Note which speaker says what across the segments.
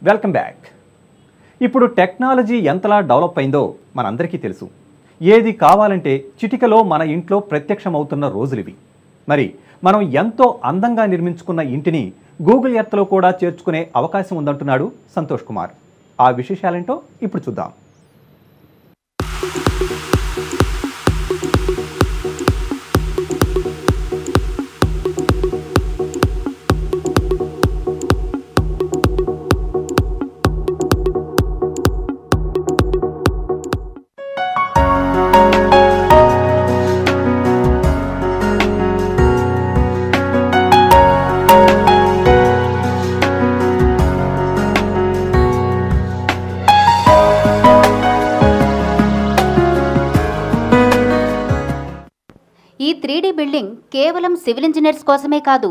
Speaker 1: Welcome back. ఇప్పుడు technology ఎంతలా develop అయిందో మనందరికీ తెలుసు. ఏది కావాలంటే చిటికలో మన ఇంట్లో ప్రత్యక్షమవుతున్న రోజులివి. మరి మనం ఎంతో అందంగా నిర్మించుకున్న ఇంటిని గూగుల్ ఎర్త్లో కూడా చేర్చుకునే అవకాశం ఉందంటున్నాడు సంతోష్ కుమార్. ఆ విశేషాలేంటో ఇప్పుడు చూద్దాం.
Speaker 2: ఈ 3D బిల్డింగ్ కేవలం సివిల్ ఇంజనీర్స్ కోసమే కాదు.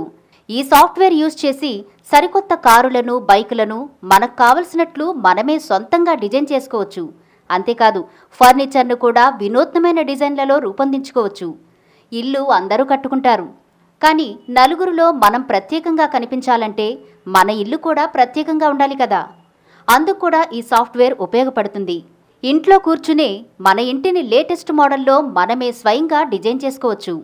Speaker 2: ఈ సాఫ్ట్వేర్ యూజ్ చేసి సరికొత్త కారులను, బైకులను మనకు కావలసినట్లు మనమే సొంతంగా డిజైన్ చేసుకోవచ్చు. అంతేకాదు ఫర్నిచర్ను కూడా వినూత్నమైన డిజైన్లలో రూపొందించుకోవచ్చు. ఇల్లు అందరూ కట్టుకుంటారు, కానీ నలుగురిలో మనం ప్రత్యేకంగా కనిపించాలంటే మన ఇల్లు కూడా ప్రత్యేకంగా ఉండాలి కదా. అందుకు కూడా ఈ సాఫ్ట్వేర్ ఉపయోగపడుతుంది. ఇంట్లో కూర్చునే మన ఇంటిని లేటెస్ట్ మోడల్లో మనమే స్వయంగా డిజైన్ చేసుకోవచ్చు.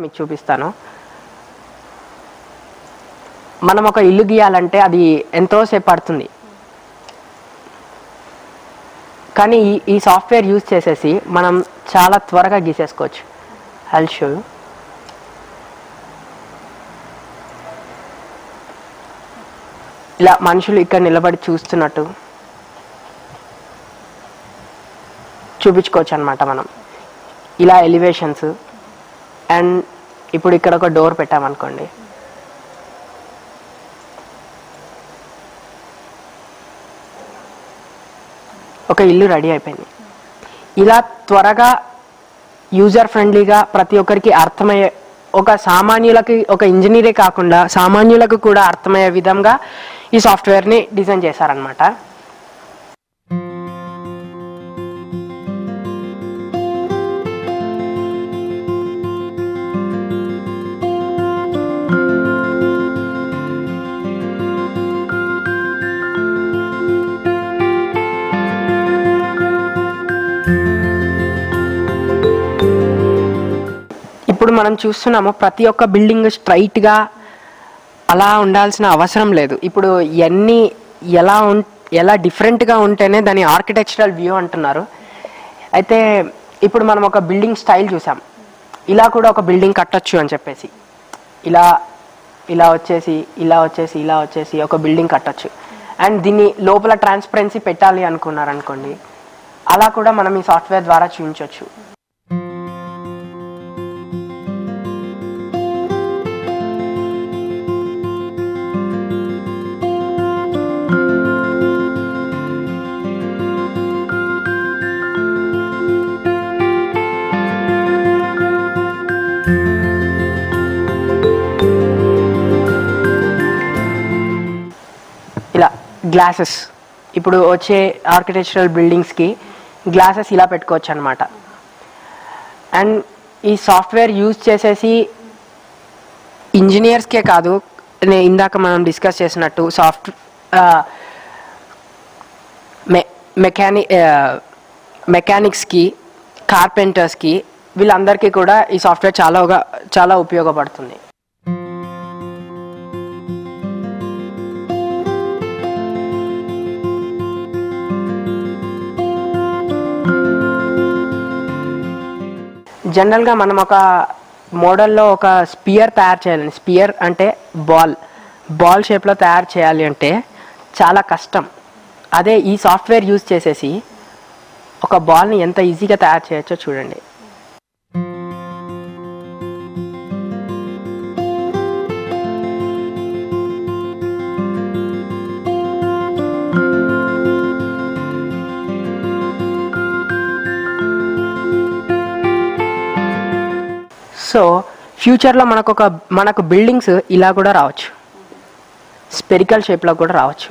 Speaker 3: మీకు చూపిస్తాను. మనం ఒక ఇల్లు గీయాలంటే అది ఎంతోసేపు పడుతుంది, కానీ ఈ సాఫ్ట్వేర్ యూజ్ చేసేసి మనం చాలా త్వరగా గీసేసుకోవచ్చు. I'll show you. ఇలా మనుషులు ఇక్కడ నిలబడి చూస్తున్నట్టు చూపించుకోవచ్చు అన్నమాట. మనం ఇలా ఎలివేషన్స్ అండ్ ఇప్పుడు ఇక్కడ ఒక డోర్ పెట్టామనుకోండి, ఒక ఇల్లు రెడీ అయిపోయింది. ఇలా త్వరగా యూజర్ ఫ్రెండ్లీగా ప్రతి ఒక్కరికి అర్థమయ్యే, ఒక సామాన్యులకి, ఒక ఇంజనీరే కాకుండా సామాన్యులకు కూడా అర్థమయ్యే విధంగా ఈ సాఫ్ట్వేర్ని డిజైన్ చేశారనమాట. ఇప్పుడు మనం చూస్తున్నాము ప్రతి ఒక్క బిల్డింగ్ స్ట్రైట్గా అలా ఉండాల్సిన అవసరం లేదు. ఇప్పుడు ఇవన్నీ ఎలా డిఫరెంట్గా ఉంటేనే దాని ఆర్కిటెక్చరల్ వ్యూ అంటున్నారు. అయితే ఇప్పుడు మనం ఒక బిల్డింగ్ స్టైల్ చూసాం, ఇలా కూడా ఒక బిల్డింగ్ కట్టొచ్చు అని చెప్పేసి ఇలా వచ్చేసి ఒక బిల్డింగ్ కట్టొచ్చు. అండ్ దీన్ని లోపల ట్రాన్స్పరెన్సీ పెట్టాలి అనుకున్నారనుకోండి, అలా కూడా మనం ఈ సాఫ్ట్వేర్ ద్వారా చూపించవచ్చు. ఇలా గ్లాసెస్, ఇప్పుడు వచ్చే ఆర్కిటెక్చరల్ బిల్డింగ్స్కి గ్లాసెస్ ఇలా పెట్టుకోవచ్చు అనమాట. అండ్ ఈ సాఫ్ట్వేర్ యూజ్ చేసేసి ఇంజనీర్స్కే కాదు, ఇందాక మనం డిస్కస్ చేసినట్టు మెకానిక్స్కి, కార్పెంటర్స్కి, వీళ్ళందరికీ కూడా ఈ సాఫ్ట్వేర్ చాలా ఉపయోగపడుతుంది. జనరల్గా మనం ఒక మోడల్లో ఒక స్పియర్ తయారు చేయాలి. స్పియర్ అంటే బాల్ షేప్లో తయారు చేయాలి అంటే చాలా కష్టం. అదే ఈ సాఫ్ట్వేర్ యూజ్ చేసేసి ఒక బాల్ని ఎంత ఈజీగా తయారు చేయొచ్చో చూడండి. సో ఫ్యూచర్లో మనకు బిల్డింగ్స్ ఇలా కూడా రావచ్చు, స్పెరికల్ షేప్లో కూడా రావచ్చు.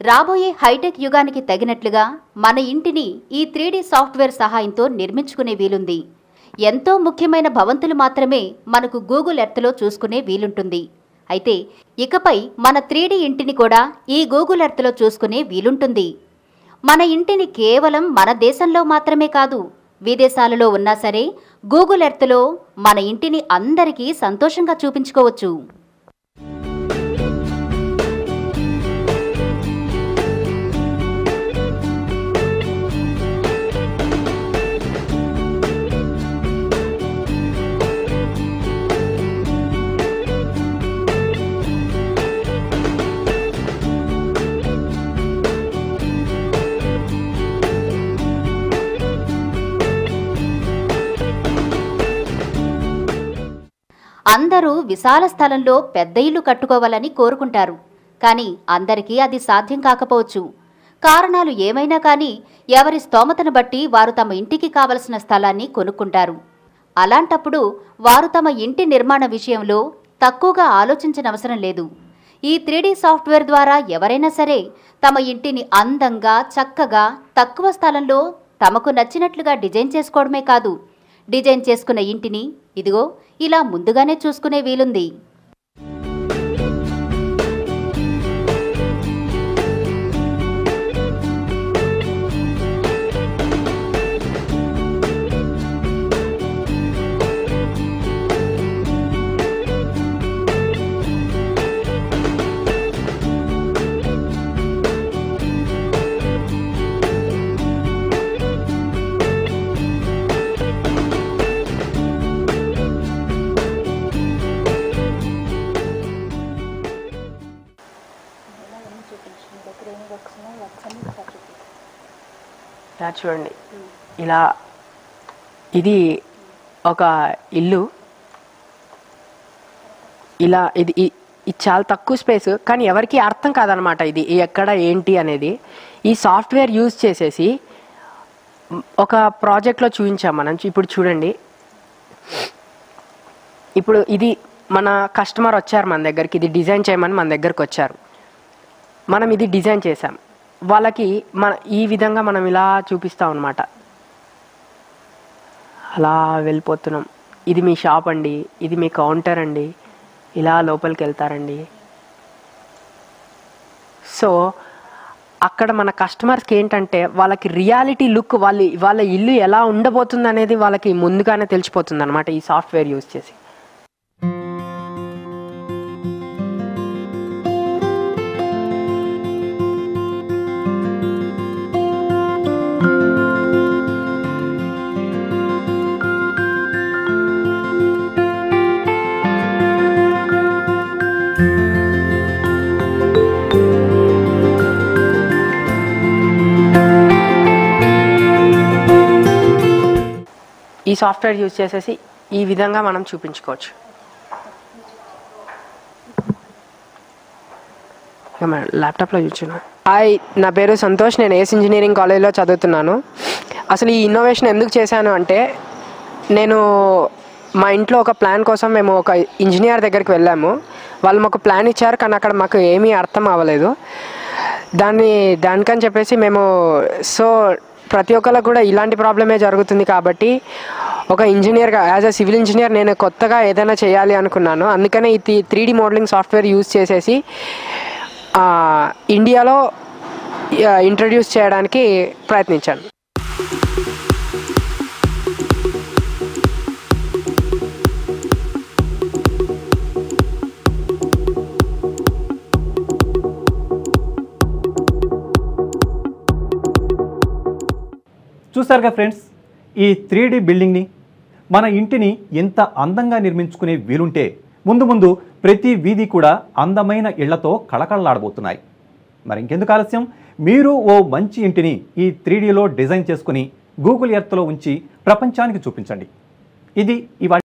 Speaker 2: రాబోయే హైటెక్ యుగానికి తగినట్లుగా మన ఇంటిని ఈ 3D సాఫ్ట్వేర్ సహాయంతో నిర్మించుకునే వీలుంది. ఎంతో ముఖ్యమైన భవంతులు మాత్రమే మనకు గూగుల్ ఎర్త్లో చూసుకునే వీలుంటుంది. అయితే ఇకపై మన 3D ఇంటిని కూడా ఈ గూగుల్ ఎర్త్లో చూసుకునే వీలుంటుంది. మన ఇంటిని కేవలం మన దేశంలో మాత్రమే కాదు, విదేశాలలో ఉన్నా సరే గూగుల్ ఎర్త్లో మన ఇంటిని అందరికీ సంతోషంగా చూపించుకోవచ్చు. అందరూ విశాల స్థలంలో పెద్ద ఇల్లు కట్టుకోవాలని కోరుకుంటారు. కానీ అందరికీ అది సాధ్యం కాకపోవచ్చు. కారణాలు ఏమైనా కానీ ఎవరి స్తోమతను బట్టి వారు తమ ఇంటికి కావలసిన స్థలాన్ని కొనుక్కుంటారు. అలాంటప్పుడు వారు తమ ఇంటి నిర్మాణ విషయంలో తక్కువగా ఆలోచించనవసరం లేదు. ఈ 3D సాఫ్ట్వేర్ ద్వారా ఎవరైనా సరే తమ ఇంటిని అందంగా, చక్కగా, తక్కువ స్థలంలో తమకు నచ్చినట్లుగా డిజైన్ చేసుకోవడమే కాదు, డిజైన్ చేసుకున్న ఇంటిని ఇదిగో ఇలా ముందుగానే చూసుకునే వీలుంది.
Speaker 3: చూడండి, ఇలా ఇది ఒక ఇల్లు, ఇలా ఇది చాలా తక్కువ స్పేస్, కానీ ఎవరికి అర్థం కాదనమాట ఇది ఎక్కడ ఏంటి అనేది. ఈ సాఫ్ట్వేర్ యూజ్ చేసేసి ఒక ప్రాజెక్ట్లో చూపించాం మనం. ఇప్పుడు చూడండి, ఇప్పుడు ఇది మన కస్టమర్ వచ్చారు మన దగ్గరికి, ఇది డిజైన్ చేయమని మన దగ్గరకు వచ్చారు. మనం ఇది డిజైన్ చేసాం, వాళ్ళకి ఈ విధంగా మనం ఇలా చూపిస్తాం అనమాట. అలా వెళ్ళిపోతున్నాం, ఇది మీ షాప్ అండి, ఇది మీ కౌంటర్ అండి, ఇలా లోపలికి వెళ్తారండి. సో అక్కడ మన కస్టమర్స్కి ఏంటంటే వాళ్ళకి రియాలిటీ లుక్, వాళ్ళ ఇల్లు ఎలా ఉండబోతుంది అనేది వాళ్ళకి ముందుగానే తెలిసిపోతుంది అనమాట ఈ సాఫ్ట్వేర్ యూజ్ చేసి. ఈ సాఫ్ట్వేర్ యూజ్ చేసేసి ఈ విధంగా మనం చూపించుకోవచ్చు. ల్యాప్టాప్లో చూస్తున్నా. హాయ్, నా పేరు సంతోష్, నేను ఏస్ ఇంజనీరింగ్ కాలేజ్లో చదువుతున్నాను. అసలు ఈ ఇన్నోవేషన్ ఎందుకు చేశాను అంటే, నేను మా ఇంట్లో ఒక ప్లాన్ కోసం మేము ఒక ఇంజనీర్ దగ్గరికి వెళ్ళాము. వాళ్ళు మాకు ప్లాన్ ఇచ్చారు, కానీ అక్కడ మాకు ఏమీ అర్థం అవ్వలేదు. దానికని చెప్పేసి మేము ప్రతి ఒక్కరికి కూడా ఇలాంటి ప్రాబ్లమే జరుగుతుంది కాబట్టి ఒక ఇంజనీర్గా, యాజ్ అ సివిల్ ఇంజనీర్ నేను కొత్తగా ఏదైనా చేయాలి అనుకున్నాను. అందుకనే ఈ 3D మోడలింగ్ సాఫ్ట్వేర్ యూజ్ చేసేసి ఇండియాలో ఇంట్రడ్యూస్ చేయడానికి ప్రయత్నించాను.
Speaker 1: చూసారుగా ఫ్రెండ్స్, ఈ 3D బిల్డింగ్ని, మన ఇంటిని ఎంత అందంగా నిర్మించుకునే వీలుంటే ముందు ముందు ప్రతి వీధి కూడా అందమైన ఇళ్లతో కళకళలాడబోతున్నాయి. మరి ఇంకెందుకు ఆలస్యం, మీరు ఓ మంచి ఇంటిని ఈ 3Dలో డిజైన్ చేసుకుని గూగుల్ ఎర్త్లో ఉంచి ప్రపంచానికి చూపించండి. ఇది ఇవాళ